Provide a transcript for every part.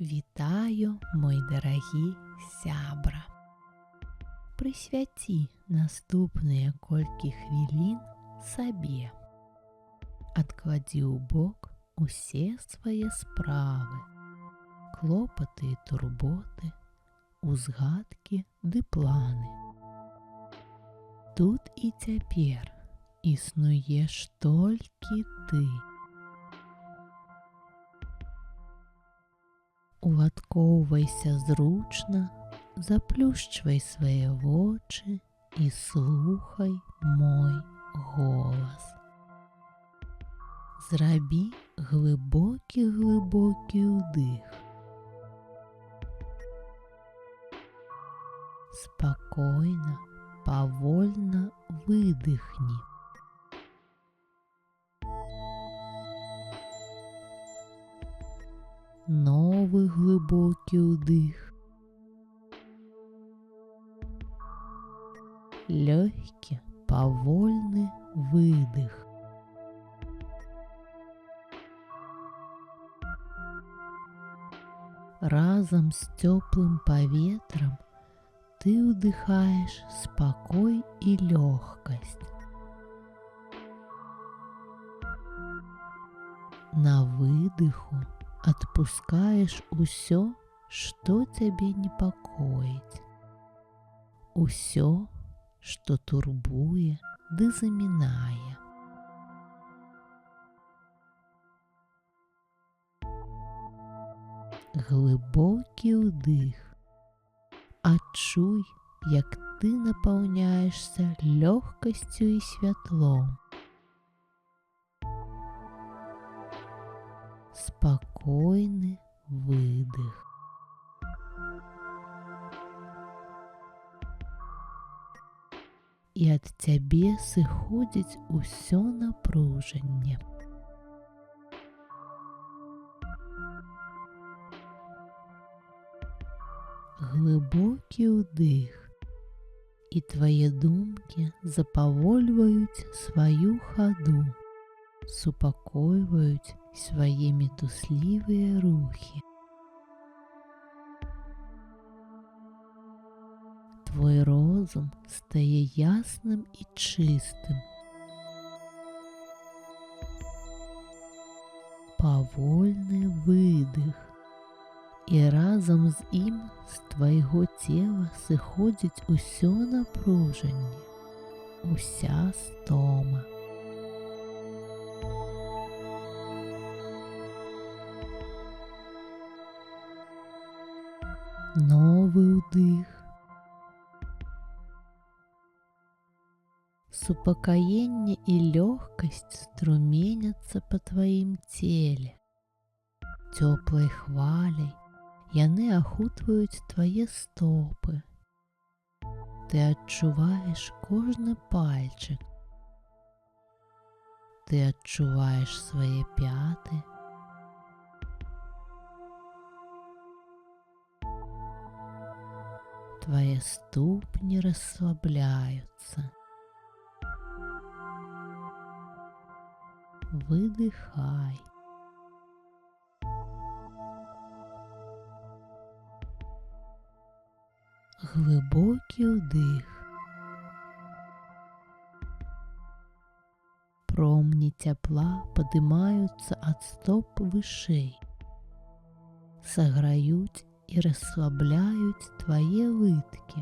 Вітаю, мой дарагі сябра! Прысвяці наступныя колькі хвілін сабе. Адкладзі ў бок усе свае справы, клопаты і турботы, узгадкі ды планы. Тут і цяпер існуеш толькі ты. Уладкоўвайся зручна, заплюшчвай свае вочы і слухай мой голас. Зрабі глыбокі ўдых. Спакойна, павольна выдыхні. Новы глыбокі ўдых. Лёгкі, павольны выдых. Разам з цёплым паветрам ты ўдыхаеш спакой і лёгкасць. На выдыху адпускаеш усё, што цябе непакоіць, усё, што турбуе ды замінае. Глыбокі ўдых. Адчуй, як ты напаўняешся лёгкасцю і святлом. Спакойны выдых. І ад цябе сыходзіць усё напружанне. Глыбокі ўдых, і твае думкі запавольваюць сваю хаду, супакойваюць свае мітуслівыя рухі. Твой розум стае ясным і чыстым. Павольны выдых, і разам з ім з твайго цела сыходзіць усё напружанне, уся стома. Новы ўдых. Супакаенне і лёгкасць струменяцца па тваім целе. Цёплай хваляй яны ахутваюць твае стопы. Ты адчуваеш кожны пальчык. Ты адчуваеш свае пяты. Твае ступні расслабляюцца. Выдыхай. Глыбокі ўдых. Промні цяпла падымаюцца ад стоп вышэй, саграюць і расслабляюць твае лыткі,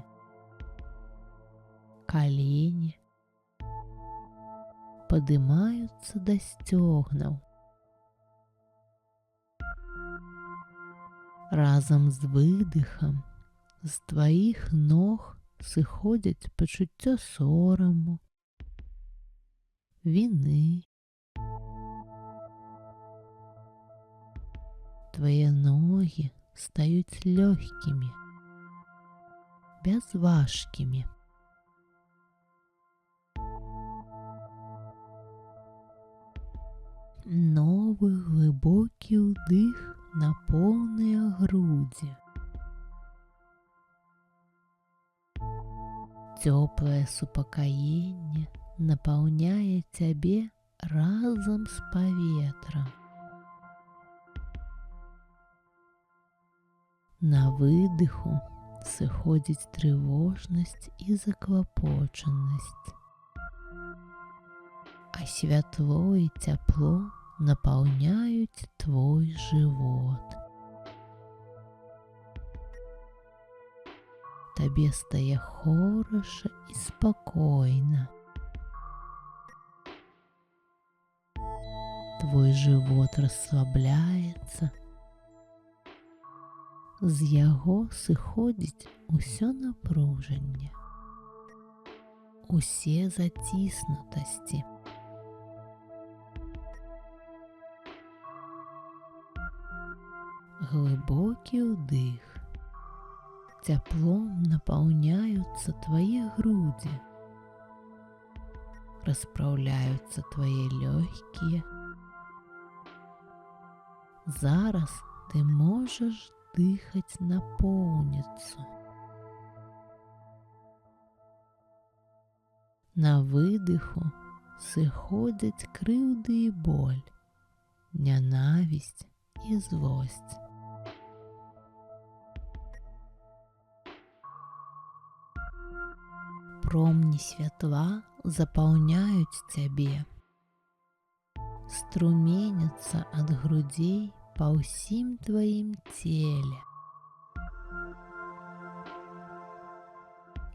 калені, падымаюцца да сцёгнаў. Разам з выдыхам з тваіх ног сыходзяць пачуццё сораму, віны. Твае ногі стаюць лёгкімі, бязважкімі. Новы глыбокі ўдых на поўныя грудзі. Цёплае супакаенне напаўняе цябе разам з паветрам. На выдыху сыходзіць трывожнасць і заклапочанасць, а святло і цяпло напаўняюць твой жывот. Табе стае хораша і спакойна. Твой жывот расслабляецца. З яго сыходзіць усё напружанне, усе заціснутасці. Глыбокі ўдых. Цяплом напаўняюцца твае грудзі, распраўляюцца твае лёгкія. Зараз ты можаш дыхаць напоўніцу. На выдыху сыходзяць крыўды і боль, нянавісць і злосць. Промні святла запаўняюць цябе, струменяцца ад грудзей па ўсім тваім целе.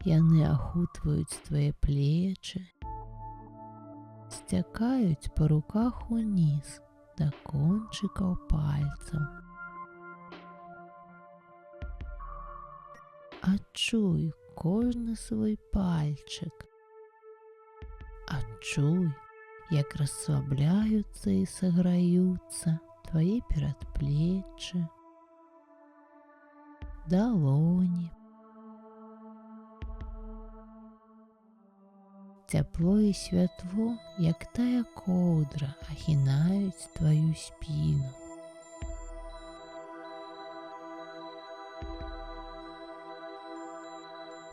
Яны ахутваюць твае плечы, сцякаюць па руках уніз да кончыкаў пальцаў. Адчуй кожны свой пальчык. Адчуй, як расслабляюцца і саграюцца твае перадплечы, далоні. Цяпло і святло, як тая коўдра, ахінаюць тваю спіну.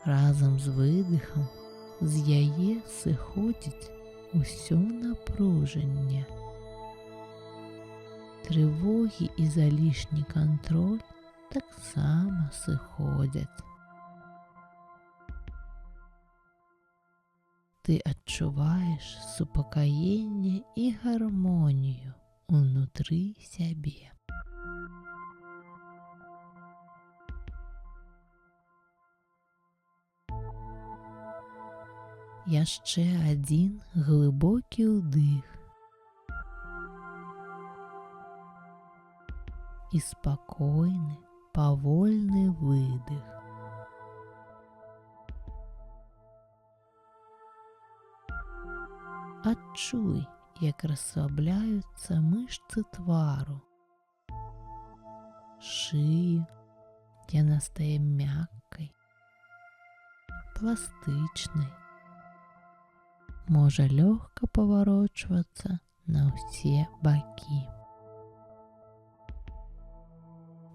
Разам з выдыхам з яе сыходзіць усё напружанне. Трывогі і залішні кантроль таксама сыходзяць. Ты адчуваеш супакаенне і гармонію ўнутры сябе. Яшчэ адзін глыбокі ўдых і спакойны, павольны выдых. Адчуй, як расслабляюцца мышцы твару, шыі. Яна стае мяккай, пластычнай. Можа лёгка паварочвацца на ўсе бакі.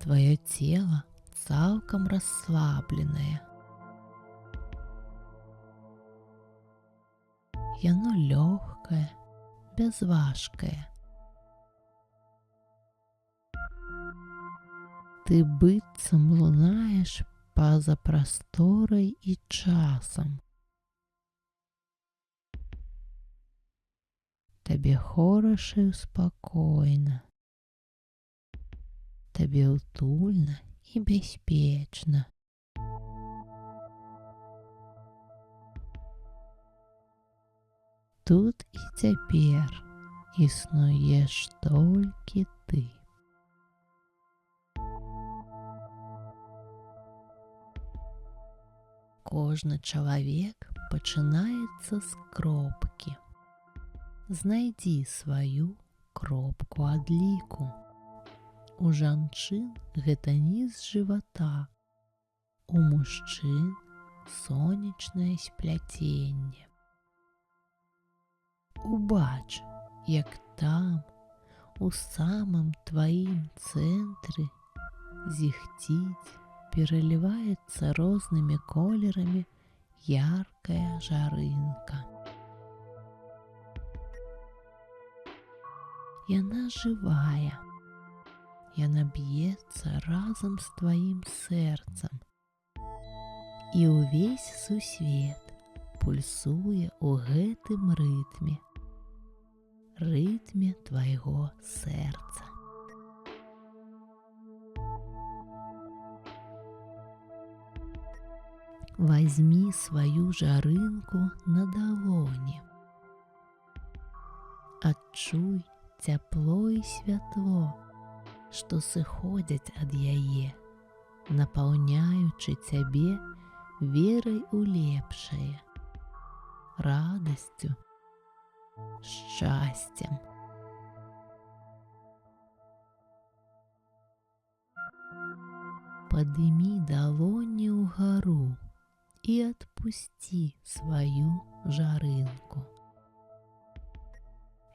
Тваё цела цалкам расслабленае. Яно лёгкае, бязважкае. Ты быццам лунаеш па-за прасторай і часам. Табе хораша і спакойна. Табе ўтульна і бяспечна. Тут і цяпер існуеш толькі ты. Кожны чалавек пачынаецца з кропкі. Знайдзі сваю кропку адліку. У жанчын гэта ніз жывата, у мужчын сонечнае спляценне. Убач, як там, у самым тваім цэнтры, зіхціць, пераліваецца рознымі колерамі яркая жарынка. Яна жывая, яна б'ецца разам з тваім сэрцам. І ўвесь сусвет пульсуе ў гэтым рытме, рытме твайго сэрца. Вазьмі сваю жарынку на далоні. Адчуй цяпло і святло, што сыходзяць ад яе, напаўняючы цябе верай у лепшае, радасцю, шчасцем. Падымі далоні ўгару і адпусці сваю жарынку.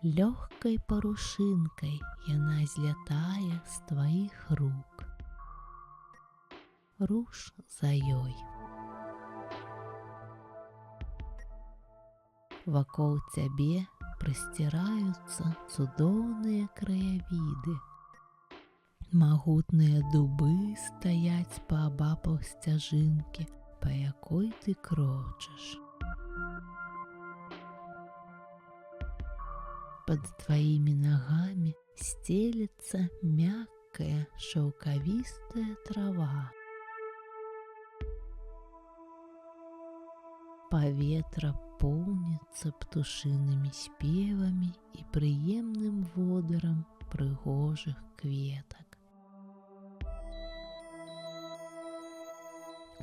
Лёгкай парушынкай яна злятае з тваіх рук. Руш за ёй. Вакол цябе прасціраюцца цудоўныя краявіды. Магутныя дубы стаяць паабапал сцяжынкі, па якой ты крочыш. Пад тваімі нагамі сцелецца мяккая шаўкавістая трава. Паветра поўніцца птушынымі спевамі і прыемным водарам прыгожых кветак.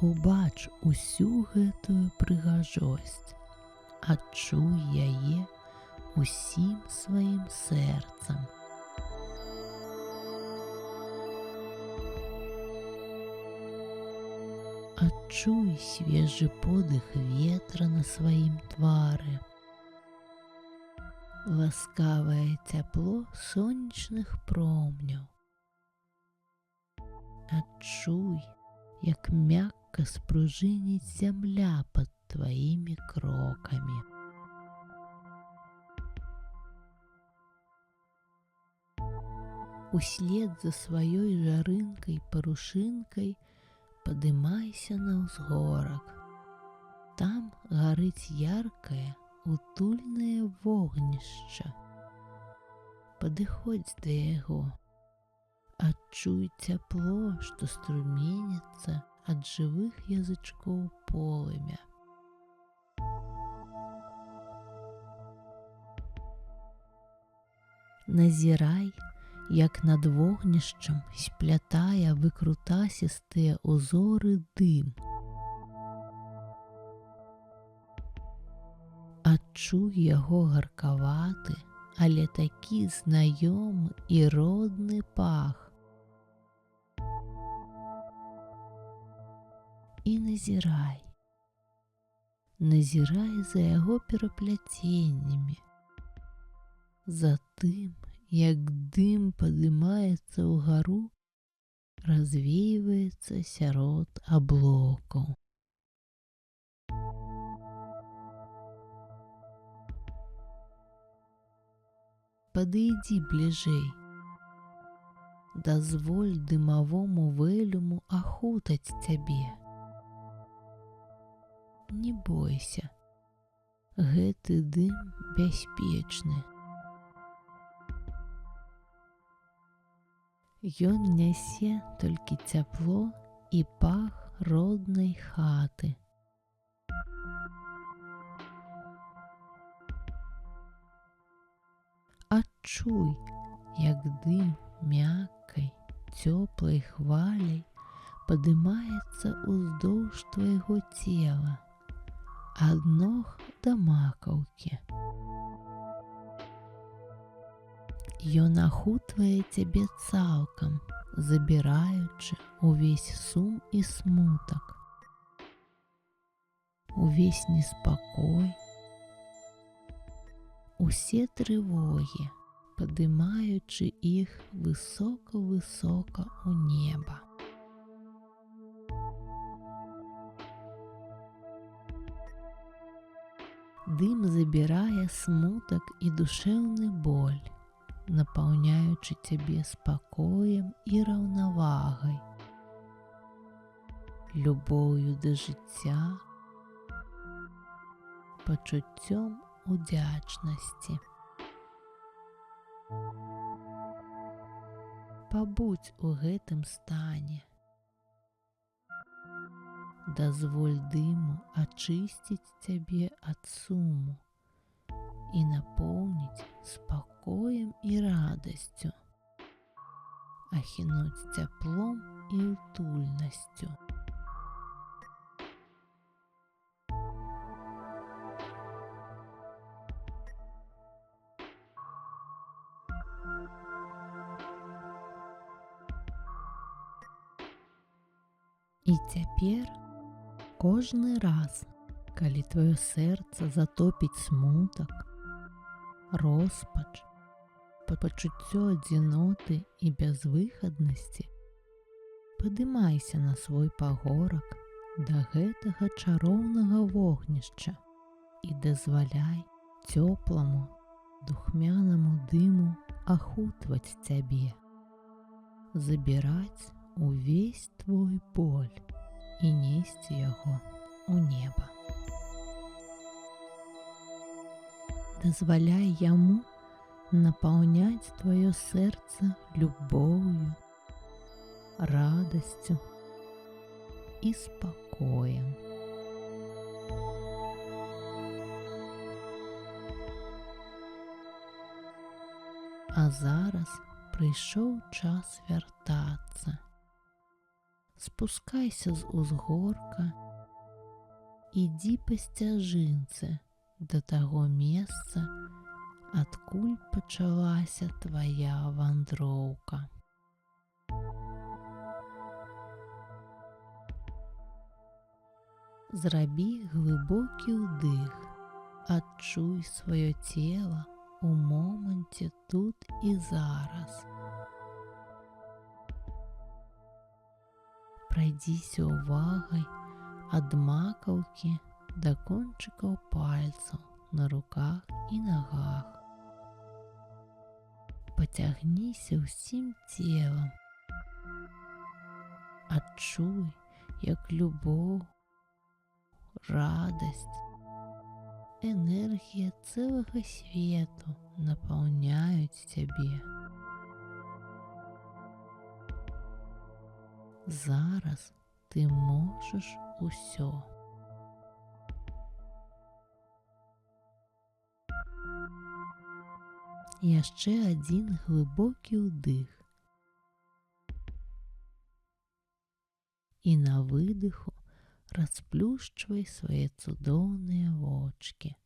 Убач усю гэтую прыгажосць, адчуй яе усім сваім сэрцам. Адчуй свежы подых ветра на сваім твары, ласкавае цяпло сонечных промняў. Адчуй, як мякка спружыніць зямля пад тваімі крокамі. Услед за сваёй жарынкай-парушынкай падымайся на ўзгорак. Там гарыць яркае, утульнае вогнішча. Падыходзь да яго. Адчуй цяпло, што струменіцца ад жывых язычкоў полымя. Назірай, як над вогнішчам сплятае выкрутасістыя ўзоры дым. Адчуй яго гаркаваты, але такі знаёмы і родны пах. І назірай. Назірай за яго перапляценнямі, за тым, як дым падымаецца ўгару, развейваецца сярод аблокаў. Падыдзі бліжэй. Дазволь дымавому вэлюму ахутаць цябе. Не бойся, гэты дым бяспечны. Ён нясе толькі цяпло і пах роднай хаты. Адчуй, як дым мяккай, цёплай хваляй падымаецца ўздоўж твайго цела, ад ног да макаўкі. Ён ахутвае цябе цалкам, забіраючы увесь сум і смутак, увесь неспакой, усе трывогі, падымаючы іх высока-высока ў неба. Дым забірае смутак і душэўны боль, напаўняючы напаўняючы цябе спакоем і раўнавагай, любоўю да жыцця, пачуццём удзячнасці. Пабудзь у гэтым стане. Дазволь дыму ачысціць цябе ад суму і напоўніць спакоем і радасцю, ахінуць цяплом і утульнасцю. І цяпер кожны раз, калі тваё сэрца затопіць смутак, роспач, пачуццё адзіноты і бязвыхаднасці, падымайся на свой пагорак да гэтага чароўнага вогнішча і дазваляй цёпламу, духмянаму дыму ахутваць цябе, забіраць увесь твой боль і несці яго ў неба. Дазваляй яму напаўняць тваё сэрца любоўю, радасцю і спакоем. А зараз прыйшоў час вяртацца. Спускайся з узгорка, ідзі па сцяжынцы да таго месца, адкуль пачалася твая вандроўка. Зрабі глыбокі ўдых, адчуй сваё цела у моманце тут і зараз. Прайдзіся ўвагай ад макаўкі да кончыкаў пальцаў на руках і нагах. Пацягніся ўсім целам. Адчуй, як любоў, радасць, энергія цэлага свету напаўняюць цябе. Зараз ты можаш усё. Яшчэ адзін глыбокі ўдых. І на выдыху расплюшчвай свае цудоўныя вочкі.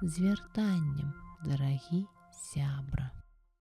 З вяртаннем, дарагі сябра!